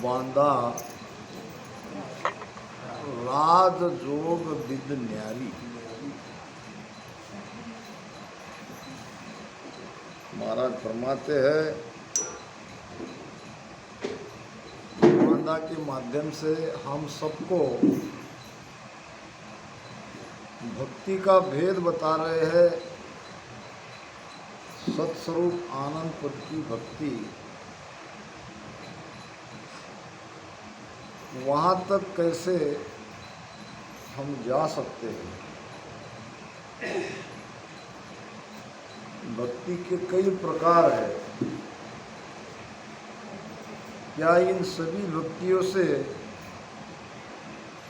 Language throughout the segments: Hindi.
बांधा राज जोग विद न्यारी। महाराज फरमाते हैं बांधा के माध्यम से हम सबको भक्ति का भेद बता रहे हैं। सत्स्वरूप आनंद पद की भक्ति, वहाँ तक कैसे हम जा सकते हैं। भक्ति के कई प्रकार हैं। क्या इन सभी भक्तियों से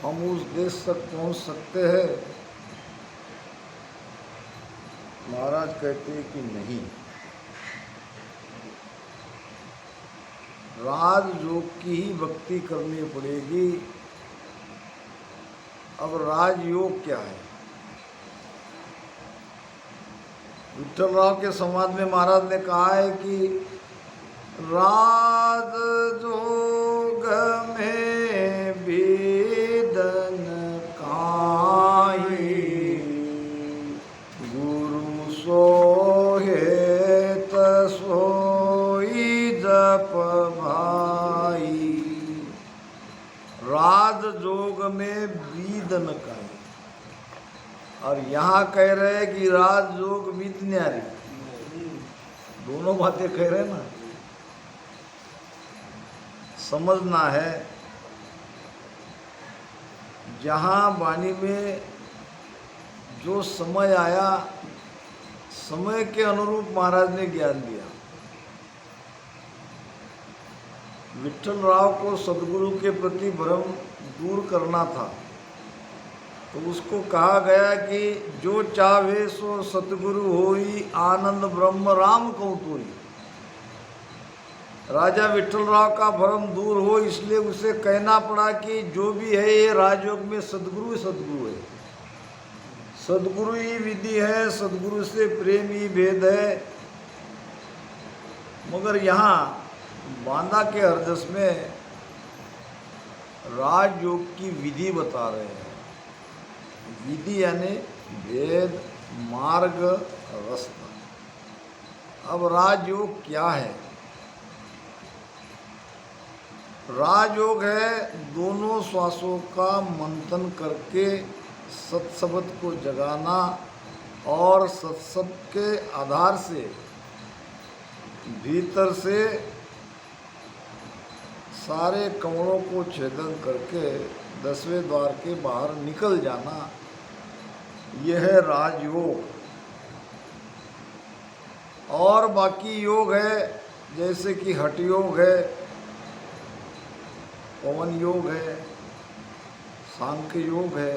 हम उस देश तक पहुँच सकते हैं? महाराज कहते हैं कि नहीं। राजयोग की ही भक्ति करनी पड़ेगी। अब राजयोग क्या है? विठ्ठलराव के समाज में महाराज ने कहा है कि राजयोग में वेदन काई, गुरु सोहे तसोई जप भाई। राजयोग में वेदन काई, और यहाँ कह रहे हैं कि राजयोग विद न्यारी। दोनों बातें कह रहे हैं ना। समझना है, जहाँ वाणी में जो समय आया, समय के अनुरूप महाराज ने ज्ञान दिया। विठ्ठलराव को सद्गुरु के प्रति भ्रम दूर करना था, तो उसको कहा गया कि जो चाहे सो सतगुरु होई, आनंद ब्रह्म राम कौतुरी। राजा विठ्ठलराव का भ्रम दूर हो, इसलिए उसे कहना पड़ा कि जो भी है ये राजयोग में सद्गुरु सद्गुरु है। सद्गुरु ही विधि है, सद्गुरु से प्रेम ही भेद है। मगर यहाँ बांदा के हरदस में राजयोग की विधि बता रहे हैं। विधि यानी वेद, मार्ग, रास्ता। अब राजयोग क्या है? राजयोग है दोनों श्वासों का मंथन करके सत्शब्द को जगाना और सत्शब्द के आधार से भीतर से सारे कमरों को छेदन करके 10वें द्वार के बाहर निकल जाना। यह है राजयोग। और बाकी योग है, जैसे कि हठ योग है, पवन योग है, सांख्य योग है,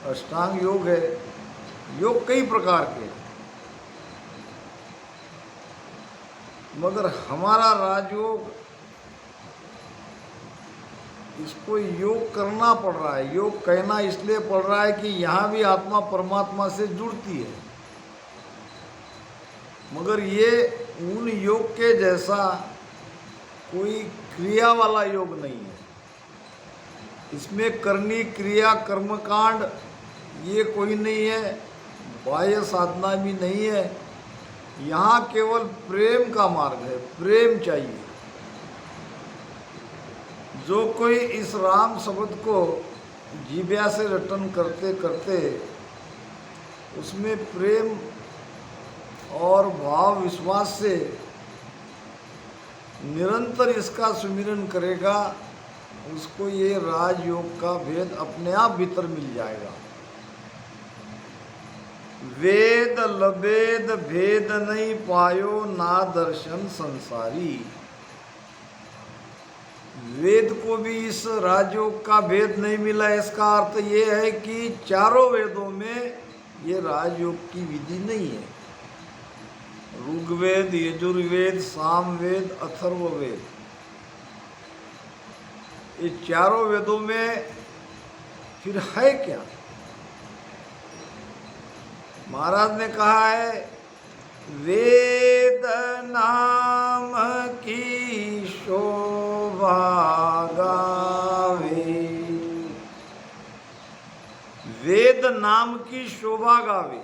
अष्टांग योग है। योग कई प्रकार के, मगर हमारा राजयोग, इसको योग करना पड़ रहा है। योग कहना इसलिए पड़ रहा है कि यहाँ भी आत्मा परमात्मा से जुड़ती है, मगर ये उन योग के जैसा कोई क्रिया वाला योग नहीं है। इसमें करनी क्रिया, कर्मकांड ये कोई नहीं है, बाह्य साधना भी नहीं है। यहाँ केवल प्रेम का मार्ग है। प्रेम चाहिए। जो कोई इस राम शब्द को जीभ्या से रटन करते करते उसमें प्रेम और भाव विश्वास से निरंतर इसका सुमिरन करेगा, उसको ये राजयोग का भेद अपने आप भीतर मिल जाएगा। वेद लबेद भेद नहीं पायो, ना दर्शन संसारी। वेद को भी इस राजयोग का भेद नहीं मिला। इसका अर्थ ये है कि चारों वेदों में ये राजयोग की विधि नहीं है। ऋग्वेद, यजुर्वेद, सामवेद, अथर्ववेद, ये चारों वेदों में फिर है क्या? महाराज ने कहा है वेद नाम की शोभा वेद नाम की शोभा गावे,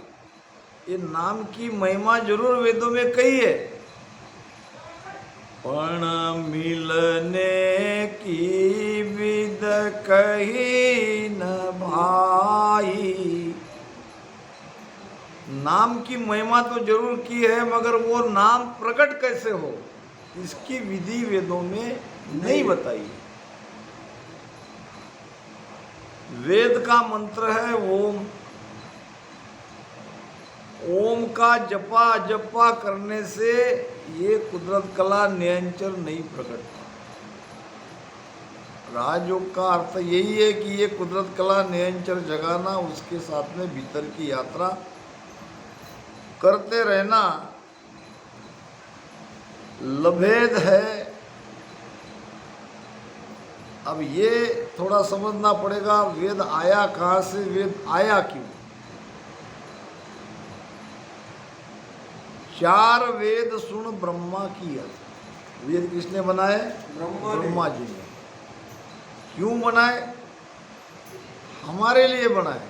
ये नाम की महिमा जरूर वेदों में कही है, पण मिलने की विद कही न भाई। नाम की महिमा तो जरूर की है, मगर वो नाम प्रकट कैसे हो इसकी विधि वेदों में नहीं बताई। वेद का मंत्र है ओम। ओम का जपा जपा करने से ये कुदरत कला निरंतर नहीं प्रकटता। राजयोग का अर्थ यही है कि ये कुदरत कला निरंतर जगाना, उसके साथ में भीतर की यात्रा करते रहना लभेद है। अब ये थोड़ा समझना पड़ेगा, वेद आया कहाँ से, वेद आया क्यों। 4 वेद सुन ब्रह्मा की। वेद किसने बनाए? ब्रह्मा जी ने। क्यों बनाए? हमारे लिए बनाए,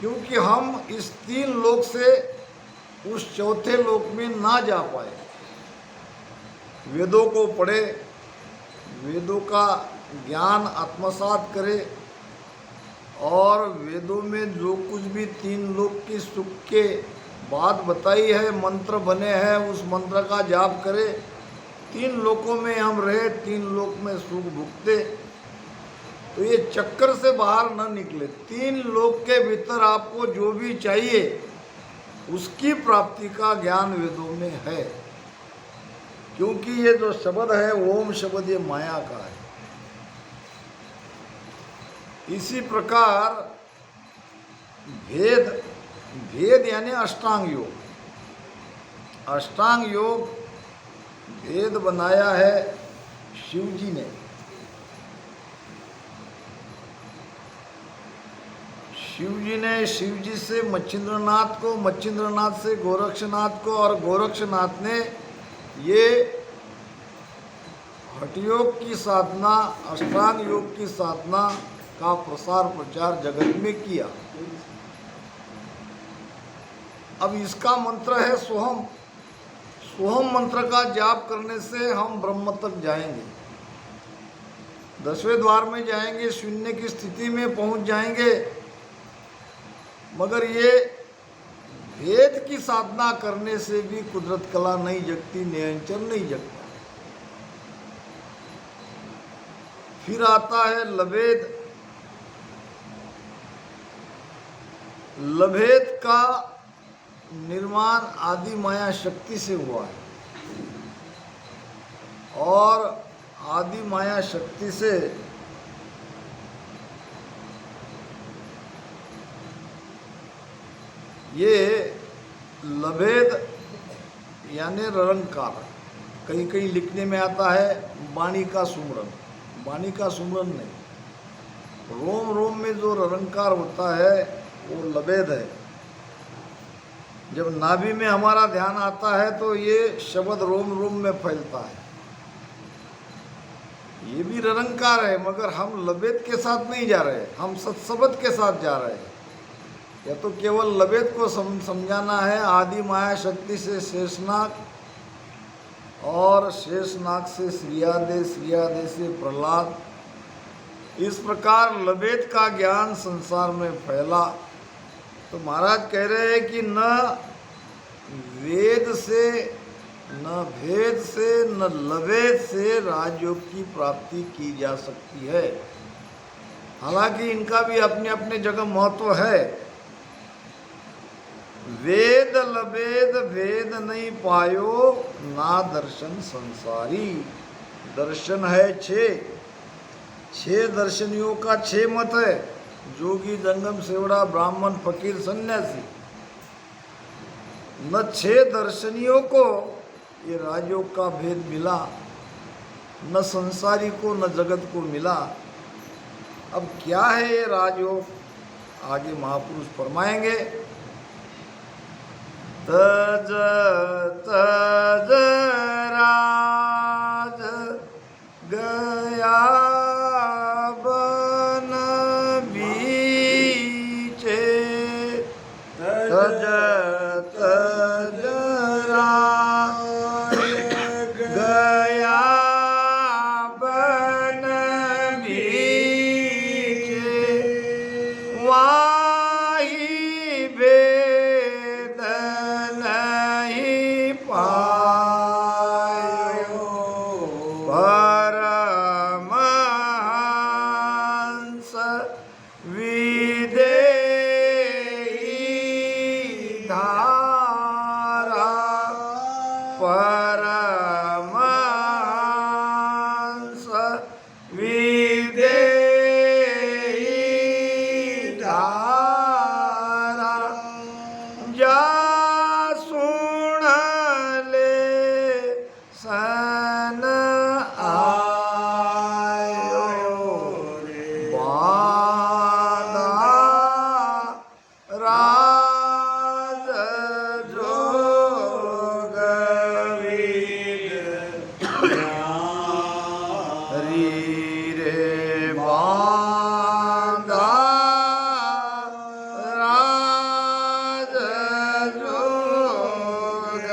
क्योंकि हम इस 3 लोक से उस चौथे लोक में ना जा पाए। वेदों को पढ़े, वेदों का ज्ञान आत्मसात करे, और वेदों में जो कुछ भी 3 लोक की सुख के बात बताई है, मंत्र बने हैं, उस मंत्र का जाप करे, 3 लोकों में हम रहे, 3 लोक में सुख भुगते, तो ये चक्कर से बाहर न निकले। 3 लोक के भीतर आपको जो भी चाहिए उसकी प्राप्ति का ज्ञान वेदों में है, क्योंकि ये जो शब्द है ओम शब्द, ये माया का है। इसी प्रकार भेद यानी अष्टांग योग। अष्टांग योग भेद बनाया है शिव जी ने। शिव जी से मच्छिंद्रनाथ को, मच्छिंद्रनाथ से गोरक्षनाथ को, और गोरक्षनाथ ने ये हठयोग की साधना, अष्टांग योग की साधना का प्रसार प्रचार जगत में किया। अब इसका मंत्र है सोहम। सोहम मंत्र का जाप करने से हम ब्रह्म तक जाएंगे, 10वें द्वार में जाएंगे, शून्य की स्थिति में पहुंच जाएंगे। मगर ये भेद की साधना करने से भी कुदरत कला नहीं जगती, निरंतर नहीं जगता। फिर आता है लभेद। लभेद का निर्माण आदि माया शक्ति से हुआ है, और आदि माया शक्ति से ये लभेद यानी ररंकार, कहीं कहीं लिखने में आता है वाणी का सुमरन। वाणी का सुमरन नहीं, रोम रोम में जो ररंकार होता है वो लभेद है। जब नाभि में हमारा ध्यान आता है तो ये शब्द रोम रोम में फैलता है, ये भी ररंकार है, मगर हम लभेद के साथ नहीं जा रहे, हम सत्शब्द के साथ जा रहे हैं। या तो केवल लभेद को समझाना है, आदि माया शक्ति से शेषनाग, और शेषनाग से श्रियादे, श्रियादे से प्रहलाद। इस प्रकार लभेद का ज्ञान संसार में फैला। तो महाराज कह रहे हैं कि न वेद से, न भेद से, न लभेद से राजयोग की प्राप्ति की जा सकती है। हालांकि इनका भी अपने अपने जगह महत्व है। वेद लभेद भेद नहीं पायो, ना दर्शन संसारी। दर्शन है 6 दर्शनियों का 6 मत है, जोगी, जंगम, सेवड़ा, ब्राह्मण, फकीर, सन्यासी। न 6 दर्शनियों को ये राजयोग का भेद मिला, न संसारी को, न जगत को मिला। अब क्या है ये राजयोग, आगे महापुरुष फरमाएंगे। तज तज राज गया बन बीच, परमहंस विदेही धारा जा सुन ले सन आयो बाधा राज जोग हरि रे बांधा राज जोग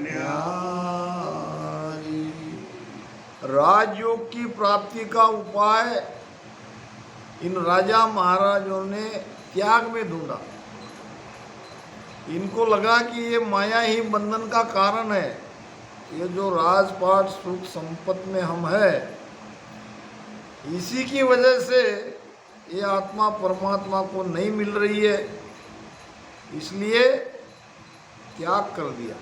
न्यारी। राजयोग की प्राप्ति का उपाय इन राजा महाराजों ने त्याग में ढूंढा। इनको लगा कि ये माया ही बंधन का कारण है। ये जो राजपाट सुख संपत्ति में हम है, इसी की वजह से ये आत्मा परमात्मा को नहीं मिल रही है, इसलिए त्याग कर दिया।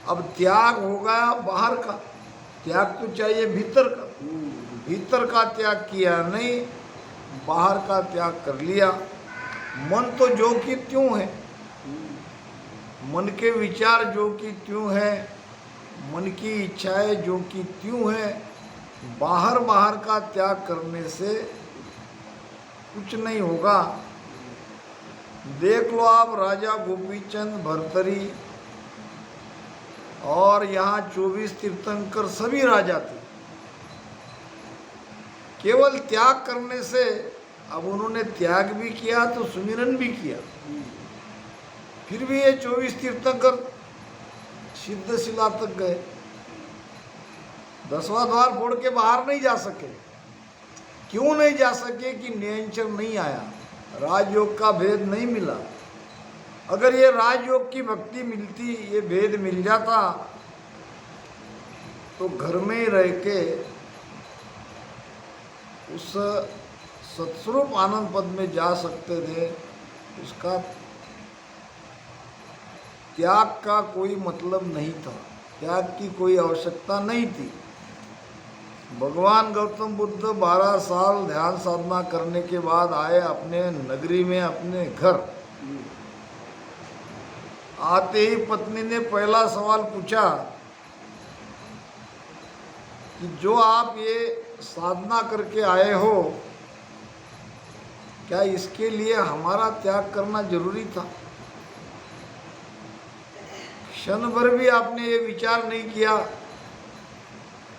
अब त्याग हो गया बाहर का, त्याग तो चाहिए भीतर का। भीतर का त्याग किया नहीं, बाहर का त्याग कर लिया। मन तो जो कि त्यों है, मन के विचार जो कि त्यों है, मन की इच्छाएं जो कि त्यों है। बाहर का त्याग करने से कुछ नहीं होगा। देख लो आप, राजा गोपीचंद, भर्तरी और यहाँ 24 तीर्थंकर सभी राजा थे। केवल त्याग करने से, अब उन्होंने त्याग भी किया तो सुमिरन भी किया, फिर भी ये 24 तीर्थंकर सिद्धशिला तक गए। 10वां द्वार फोड़ के बाहर नहीं जा सके। क्यों नहीं जा सके? कि नियंचर नहीं आया, राजयोग का भेद नहीं मिला। अगर ये राजयोग की भक्ति मिलती, ये भेद मिल जाता, तो घर में ही रह के उस सत्स्वरूप आनंद पद में जा सकते थे। उसका त्याग का कोई मतलब नहीं था, त्याग की कोई आवश्यकता नहीं थी। भगवान गौतम बुद्ध 12 साल ध्यान साधना करने के बाद आए अपने नगरी में, अपने घर। आते ही पत्नी ने पहला सवाल पूछा कि जो आप ये साधना करके आए हो, क्या इसके लिए हमारा त्याग करना जरूरी था? क्षण भर भी आपने ये विचार नहीं किया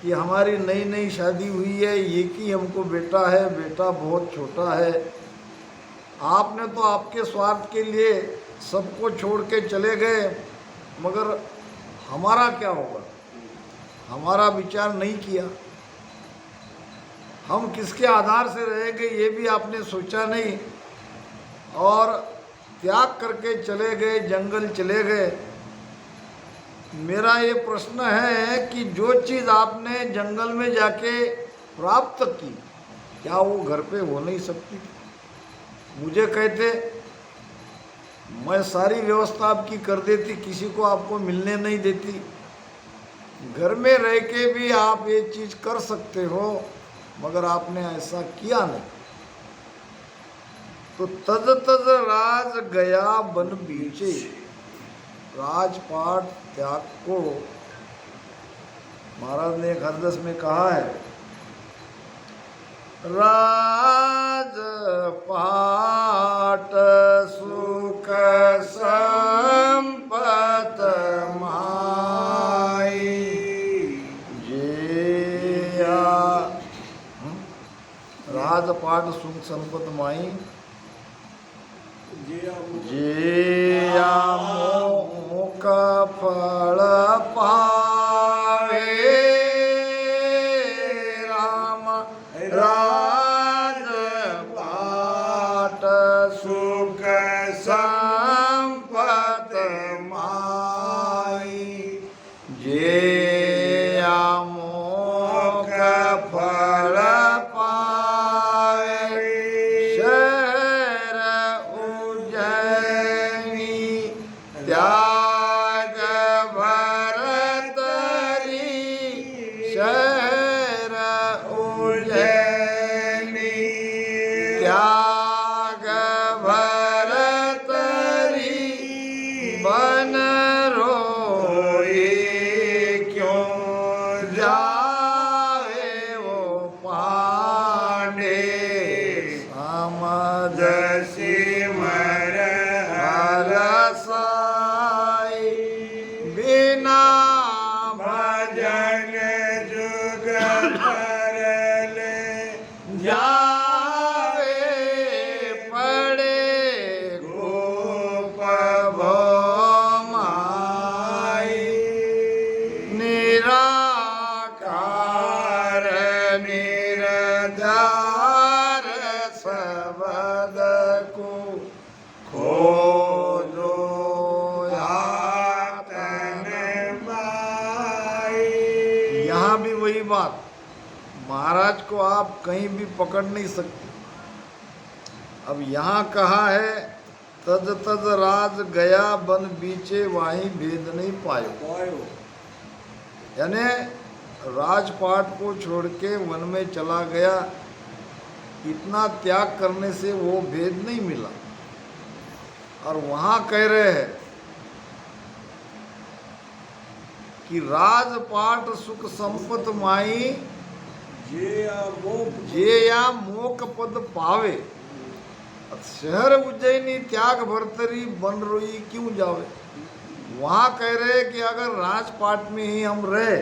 कि हमारी नई नई शादी हुई है, एक ही हमको बेटा है, बेटा बहुत छोटा है। आपने तो आपके स्वार्थ के लिए सबको छोड़ के चले गए, मगर हमारा क्या होगा? हमारा विचार नहीं किया। हम किसके आधार से रहेंगे ये भी आपने सोचा नहीं, और त्याग करके चले गए, जंगल चले गए। मेरा ये प्रश्न है कि जो चीज़ आपने जंगल में जाके प्राप्त की, क्या वो घर पे हो नहीं सकती? मुझे कहते, मैं सारी व्यवस्था आपकी कर देती, किसी को आपको मिलने नहीं देती। घर में रह के भी आप ये चीज़ कर सकते हो, मगर आपने ऐसा किया नहीं। तो तज तज राज गया बन बीचे। राजपाट त्याग को महाराज ने एक हरदस में कहा है, राजपाट सुख संपत माई जेया। राजपाट सुख संपत माई जेया मोक फल पावे। राम राजपाट सुख संपत माई जेया मोक फल पावे। शहर उज्जैनी त्याग भरतरी शहर उज्जैनी त्याग भरतरी बन रोई क्यों जाए वो पांडे समझ सिमर हरसाई बिना भजन जुग परले जावे पड़े गोप भोमाई निराकार निरधार सबद को खोजो आतन बाई। यहाँ भी वही बात, महाराज को आप कहीं भी पकड़ नहीं सकते। अब यहाँ कहा है तज तज राज गया बन बीचे वाही भेद नहीं पायो, यानी राजपाट को छोड़ के वन में चला गया, इतना त्याग करने से वो भेद नहीं मिला। और वहाँ कह रहे हैं कि राजपाट सुख संपत माई जे या मोक पद पावे, शहर उज्जैनी त्याग भरतरी बन रोई क्यों जावे। वहाँ कह रहे हैं कि अगर राजपाट में ही हम रहे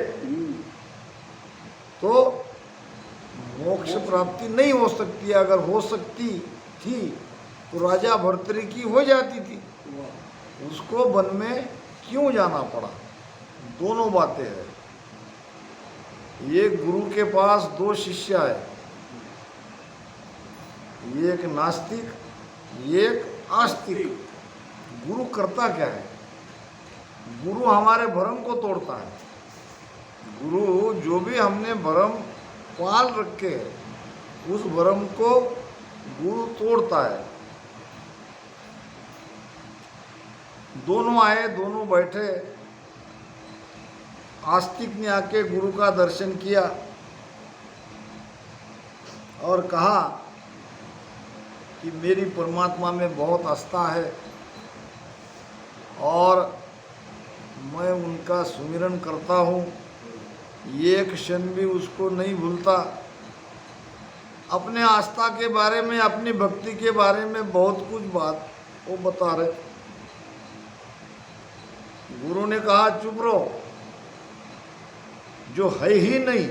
तो मोक्ष प्राप्ति नहीं हो सकती, अगर हो सकती थी तो राजा भर्तृहरि की हो जाती थी, उसको वन में क्यों जाना पड़ा। दोनों बातें हैं। एक गुरु के पास दो शिष्य है, एक नास्तिक एक आस्तिक। गुरु करता क्या है? गुरु हमारे भ्रम को तोड़ता है। गुरु जो भी हमने भ्रम पाल रखे हैं उस भ्रम को गुरु तोड़ता है। दोनों आए, दोनों बैठे। आस्तिक ने आके गुरु का दर्शन किया और कहा कि मेरी परमात्मा में बहुत आस्था है और मैं उनका सुमिरन करता हूँ, एक क्षण भी उसको नहीं भूलता। अपने आस्था के बारे में, अपनी भक्ति के बारे में बहुत कुछ बात वो बता रहे। गुरु ने कहा चुप रहो, जो है ही नहीं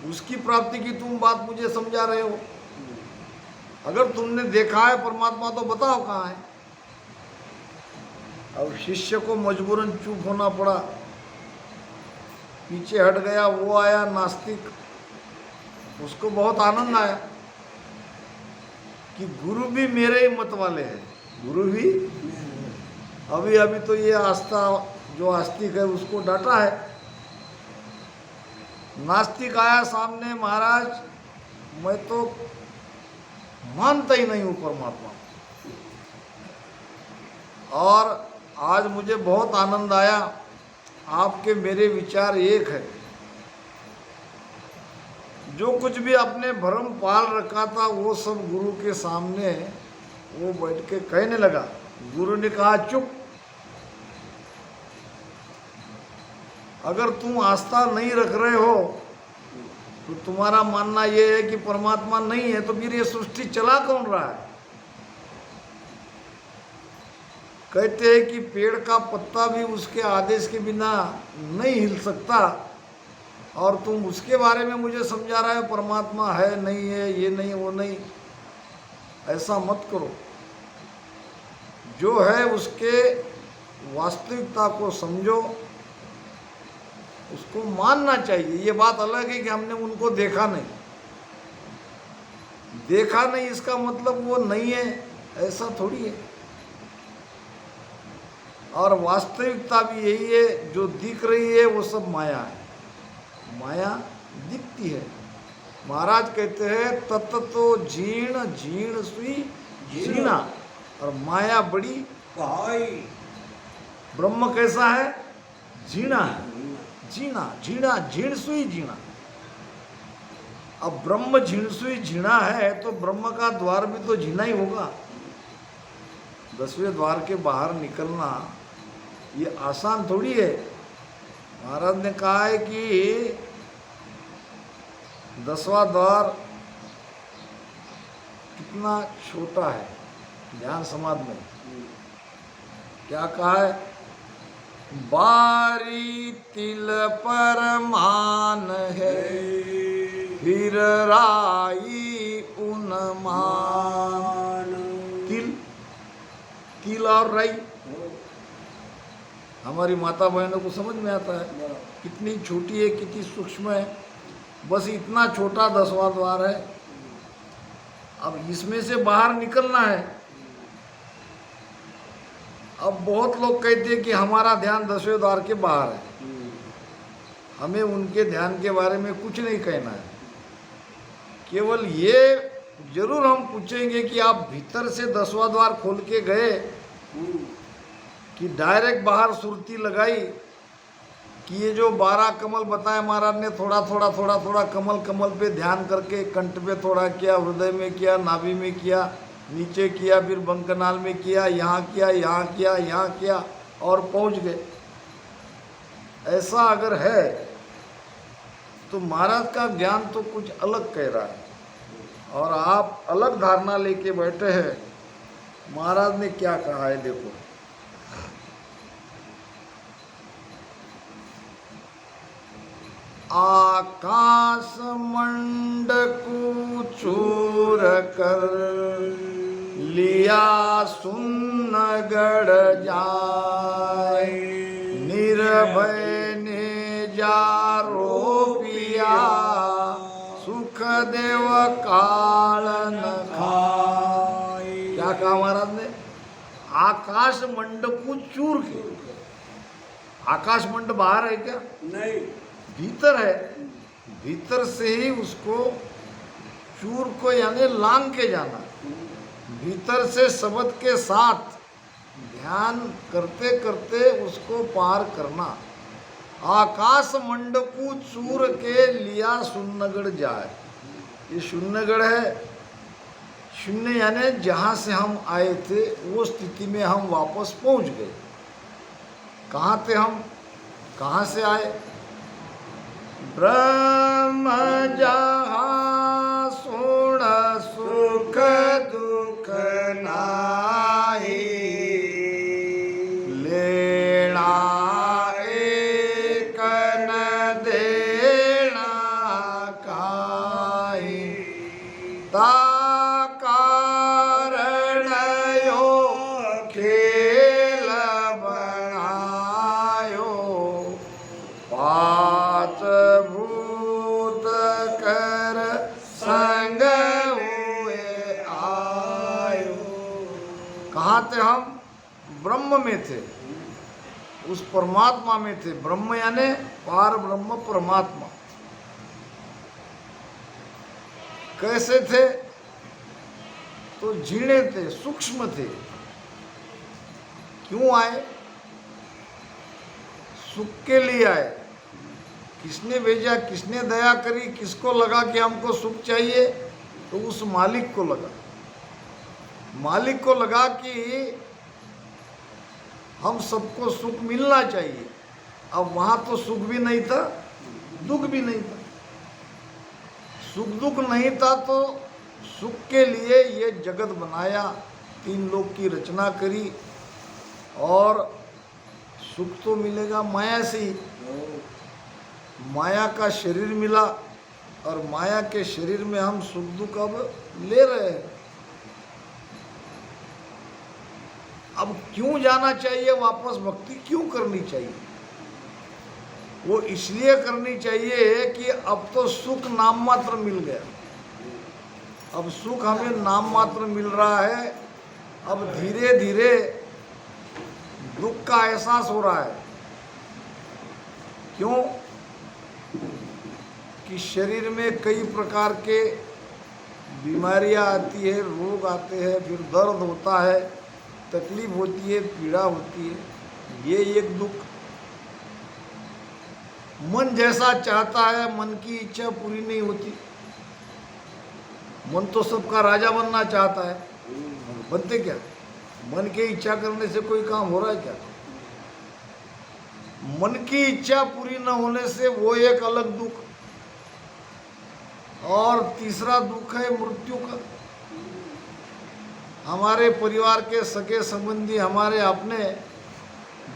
उसकी प्राप्ति की तुम बात मुझे समझा रहे हो। अगर तुमने देखा है परमात्मा तो बताओ कहाँ है। अब शिष्य को मजबूरन चुप होना पड़ा, पीछे हट गया। वो आया नास्तिक, उसको बहुत आनंद आया कि गुरु भी मेरे ही मत वाले हैं। गुरु भी अभी अभी तो ये आस्था जो आस्तिक है उसको डांटा है। नास्तिक आया सामने, महाराज मैं तो मानता ही नहीं हूँ परमात्मा, और आज मुझे बहुत आनंद आया, आपके मेरे विचार एक है। जो कुछ भी अपने भ्रम पाल रखा था वो सब गुरु के सामने वो बैठ के कहने लगा। गुरु ने कहा चुप, अगर तुम आस्था नहीं रख रहे हो तो तुम्हारा मानना ये है कि परमात्मा नहीं है, तो फिर ये सृष्टि चला कौन रहा है। कहते हैं कि पेड़ का पत्ता भी उसके आदेश के बिना नहीं हिल सकता, और तुम उसके बारे में मुझे समझा रहा है परमात्मा है नहीं है, ये नहीं वो नहीं। ऐसा मत करो, जो है उसके वास्तविकता को समझो, उसको मानना चाहिए। ये बात अलग है कि हमने उनको देखा नहीं, देखा नहीं इसका मतलब वो नहीं है, ऐसा थोड़ी है। और वास्तविकता भी यही है, जो दिख रही है वो सब माया है, माया दिखती है। महाराज कहते हैं तत्व तो जीर्ण जीर्ण सुई जीर्णा, और माया बड़ी ब्रह्म कैसा है? जीना है, जीना, जीना, झीण सुई जीना। अब ब्रह्म झीण सुई जीना है तो ब्रह्म का द्वार भी तो जीना ही होगा। 10वें द्वार के बाहर निकलना ये आसान थोड़ी है। महाराज ने कहा है कि 10वां द्वार कितना छोटा है। ध्यान समाधि में क्या कहा है? बारी तिल पर मान है, फिर राई उन्मान। तिल, तिल और राई हमारी माता बहनों को समझ में आता है कितनी छोटी है, कितनी सूक्ष्म है। बस इतना छोटा 10वां द्वार है। अब इसमें से बाहर निकलना है। अब बहुत लोग कहते हैं कि हमारा ध्यान 10वें द्वार के बाहर है, हमें उनके ध्यान के बारे में कुछ नहीं कहना है। केवल ये जरूर हम पूछेंगे कि आप भीतर से 10वां द्वार खोल के गए कि डायरेक्ट बाहर सुरती लगाई कि ये जो 12 कमल बताए महाराज ने, थोड़ा थोड़ा थोड़ा थोड़ा कमल कमल पे ध्यान करके कंठ पे थोड़ा किया, हृदय में किया, नाभि में किया, नीचे किया, फिर बंकनाल में किया, यहाँ किया, यहाँ किया, यहाँ किया और पहुँच गए। ऐसा अगर है तो महाराज का ज्ञान तो कुछ अलग कह रहा है और आप अलग धारणा लेके बैठे हैं। महाराज ने क्या कहा है देखो। आकाश मंडकू चूर कर लिया सुन्न गढ़ जाए, निर्भय ने जारो पिया, सुख देव काल न खाए। क्या कहा महाराज ने? आकाश मंडकू चूर के। आकाश मंड बाहर है क्या? नहीं, भीतर है। भीतर से ही उसको चूर को यानी लांग के जाना, भीतर से शब्द के साथ ध्यान करते करते उसको पार करना। आकाश मंडकू चूर के लिया शून्यगढ़ जाए। ये शून्यगढ़ है। शून्य यानी जहाँ से हम आए थे वो स्थिति में हम वापस पहुँच गए। कहाँ थे हम? कहाँ से आए? ब्रह्म जहाँ सुण सुख दुख नाही, लेना एक न देना काई, ता कारण यो खेल बनायो, पात भूत कर संग हुए आयो। कहाँ थे हम? ब्रह्म में थे, उस परमात्मा में थे। ब्रह्म यानी पार ब्रह्म परमात्मा। कैसे थे? तो झीणे थे, सूक्ष्म थे। क्यों आए? सुख के लिए आए। किसने भेजा? किसने दया करी? किसको लगा कि हमको सुख चाहिए? तो उस मालिक को लगा। मालिक को लगा कि हम सबको सुख मिलना चाहिए। अब वहाँ तो सुख भी नहीं था, दुख भी नहीं था। सुख दुख नहीं था तो सुख के लिए ये जगत बनाया, 3 लोक की रचना करी और सुख तो मिलेगा माया से ही। माया का शरीर मिला और माया के शरीर में हम सुख दुख अब ले रहे हैं। अब क्यों जाना चाहिए वापस? भक्ति क्यों करनी चाहिए? वो इसलिए करनी चाहिए कि अब तो सुख नाम मात्र मिल गया। अब सुख हमें नाम मात्र मिल रहा है। अब धीरे धीरे दुख का एहसास हो रहा है। क्यों? कि शरीर में कई प्रकार के बीमारियां आती है, रोग आते हैं, फिर दर्द होता है, तकलीफ होती है, पीड़ा होती है। ये एक दुख। मन जैसा चाहता है, मन की इच्छा पूरी नहीं होती। मन तो सबका राजा बनना चाहता है, बनते क्या? मन की इच्छा करने से कोई काम हो रहा है क्या? मन की इच्छा पूरी न होने से वो एक अलग दुख। और तीसरा दुख है मृत्यु का। हमारे परिवार के सगे संबंधी, हमारे अपने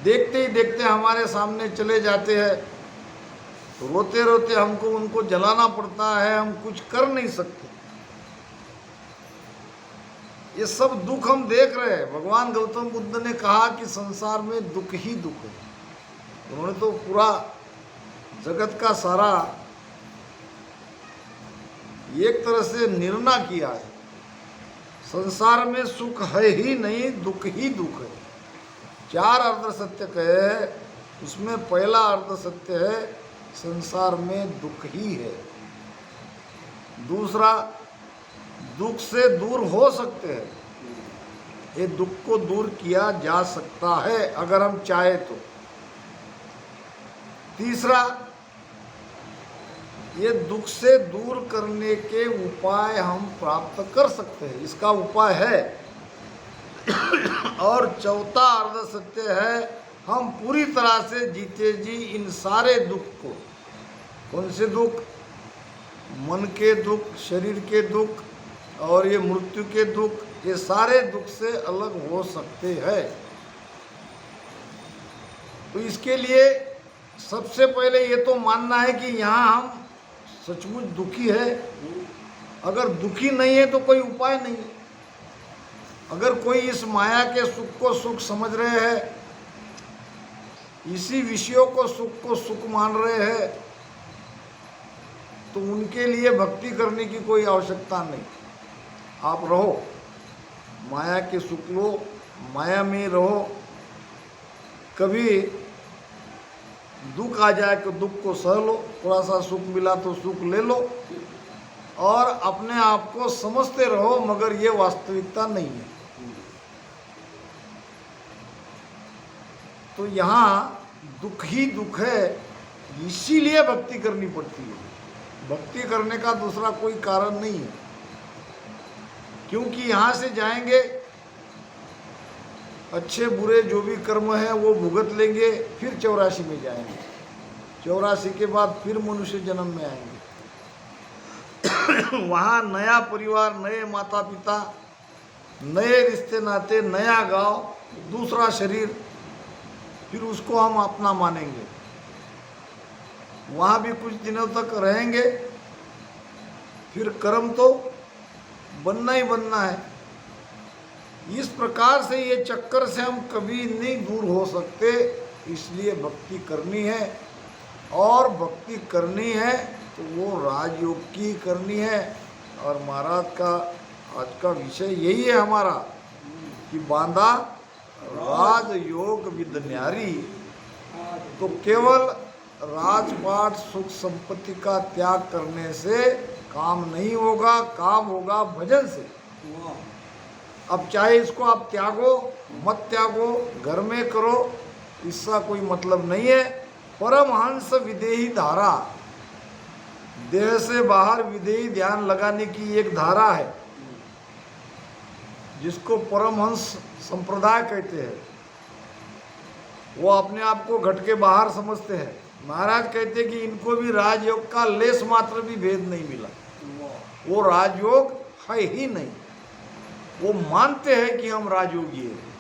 देखते ही देखते हमारे सामने चले जाते हैं, रोते रोते हमको उनको जलाना पड़ता है, हम कुछ कर नहीं सकते। ये सब दुख हम देख रहे हैं। भगवान गौतम बुद्ध ने कहा कि संसार में दुख ही दुख है। उन्होंने तो पूरा जगत का सारा एक तरह से निर्णय किया है। संसार में सुख है ही नहीं, दुख ही दुख है। 4 अर्ध सत्य कहे, उसमें पहला अर्ध सत्य है संसार में दुख ही है। दूसरा, दुख से दूर हो सकते हैं। ये दुख को दूर किया जा सकता है अगर हम चाहे तो। तीसरा, ये दुख से दूर करने के उपाय हम प्राप्त कर सकते हैं, इसका उपाय है। और चौथा अर्ध सत्य है, हम पूरी तरह से जीते जी इन सारे दुख को, कौन से दुख? मन के दुख, शरीर के दुख और ये मृत्यु के दुख, ये सारे दुख से अलग हो सकते हैं। तो इसके लिए सबसे पहले ये तो मानना है कि यहाँ हम सचमुच दुखी है। अगर दुखी नहीं है तो कोई उपाय नहीं है। अगर कोई इस माया के सुख को सुख समझ रहे हैं, इसी विषयों को सुख मान रहे हैं, तो उनके लिए भक्ति करने की कोई आवश्यकता नहीं। आप रहो, माया के सुख लो, माया में रहो। कभी दुख आ जाए तो दुख को सह लो, थोड़ा सा सुख मिला तो सुख ले लो, और अपने आप को समझते रहो, मगर ये वास्तविकता नहीं है। तो यहाँ दुख ही दुख है, इसीलिए भक्ति करनी पड़ती है। भक्ति करने का दूसरा कोई कारण नहीं है, क्योंकि यहाँ से जाएंगे, अच्छे बुरे जो भी कर्म है वो भुगत लेंगे, फिर 84 में जाएंगे। 84 के बाद फिर मनुष्य जन्म में आएंगे। वहाँ नया परिवार, नए माता पिता, नए रिश्ते नाते, नया गांव, दूसरा शरीर, फिर उसको हम अपना मानेंगे। वहाँ भी कुछ दिनों तक रहेंगे, फिर कर्म तो बनना ही बनना है। इस प्रकार से ये चक्कर से हम कभी नहीं दूर हो सकते। इसलिए भक्ति करनी है, और भक्ति करनी है तो वो राजयोग की करनी है। और महाराज का आज का विषय यही है हमारा कि बांधा राजयोग विद न्यारी। तो केवल राजपाट सुख संपत्ति का त्याग करने से काम नहीं होगा, काम होगा भजन से। अब चाहे इसको आप त्यागो मत त्यागो, घर में करो, इसका कोई मतलब नहीं है। परमहंस विदेही धारा, देह से बाहर विदेही ध्यान लगाने की एक धारा है, जिसको परमहंस संप्रदाय कहते हैं। वो अपने आप को घट के बाहर समझते हैं। महाराज कहते हैं कि इनको भी राजयोग का लेस मात्र भी भेद नहीं मिला। वो राजयोग है ही नहीं। वो मानते हैं कि हम राजयोगी हैं।